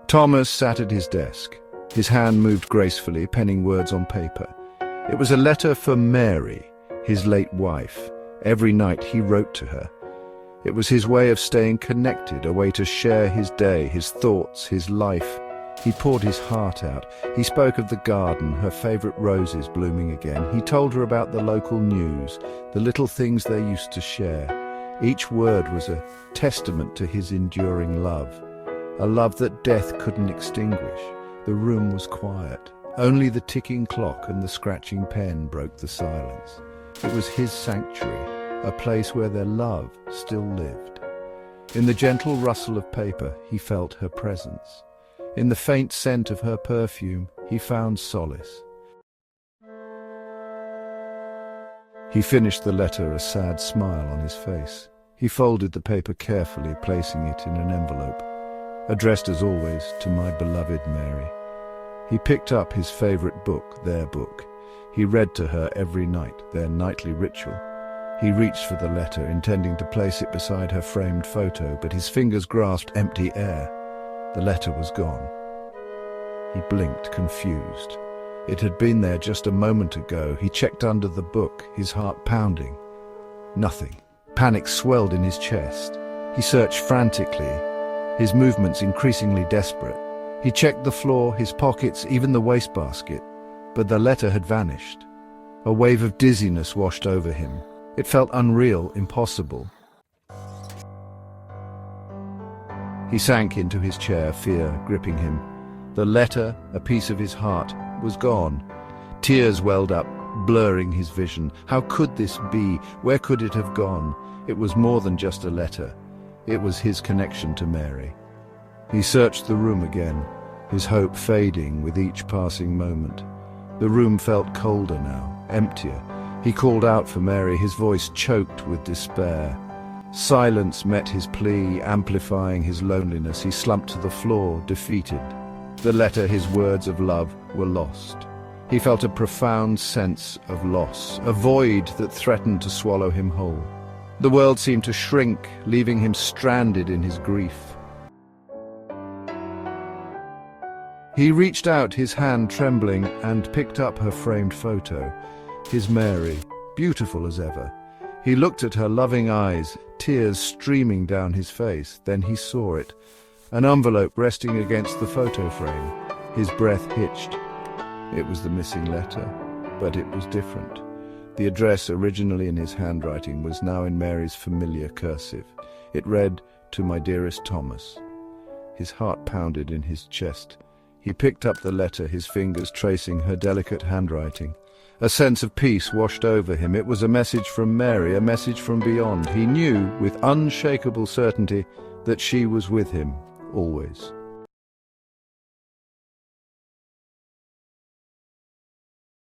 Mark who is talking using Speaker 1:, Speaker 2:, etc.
Speaker 1: Thomas sat at his desk. His hand moved gracefully, penning words on paper. It was a letter for Mary, his late wife. Every night he wrote to her. It was his way of staying connected, a way to share his day, his thoughts, his life. He poured his heart out. He spoke of the garden, her favorite roses blooming again. He told her about the local news, the little things they used to share. Each word was a testament to his enduring love, a love that death couldn't extinguish. The room was quiet. Only the ticking clock and the scratching pen broke the silence. It was his sanctuary, a place where their love still lived. In the gentle rustle of paper, he felt her presence. In the faint scent of her perfume, he found solace. He finished the letter, a sad smile on his face. He folded the paper carefully, placing it in an envelope. Addressed as always, to my beloved Mary. He picked up his favorite book, their book. He read to her every night, their nightly ritual. He reached for the letter, intending to place it beside her framed photo, but his fingers grasped empty air. The letter was gone. He blinked, confused. It had been there just a moment ago. He checked under the book, his heart pounding. Nothing. Panic swelled in his chest. He searched frantically, his movements increasingly desperate. He checked the floor, his pockets, even the wastebasket, but the letter had vanished. A wave of dizziness washed over him. It felt unreal, impossible. He sank into his chair, fear gripping him. The letter, a piece of his heart, was gone. Tears welled up, blurring his vision. How could this be? Where could it have gone? It was more than just a letter. It was his connection to Mary. He searched the room again, his hope fading with each passing moment. The room felt colder now, emptier. He called out for Mary, his voice choked with despair. Silence met his plea, amplifying his loneliness. He slumped to the floor, defeated. The letter, his words of love, were lost. He felt a profound sense of loss, a void that threatened to swallow him whole. The world seemed to shrink, leaving him stranded in his grief. He reached out, his hand trembling, and picked up her framed photo. His Mary, beautiful as ever. He looked at her loving eyes, tears streaming down his face. Then he saw it, an envelope resting against the photo frame. His breath hitched. It was the missing letter, but it was different. The address, originally in his handwriting, was now in Mary's familiar cursive. It read, "To my dearest Thomas." His heart pounded in his chest. He picked up the letter, his fingers tracing her delicate handwriting. A sense of peace washed over him. It was a message from Mary, a message from beyond. He knew with unshakable certainty that she was with him, always.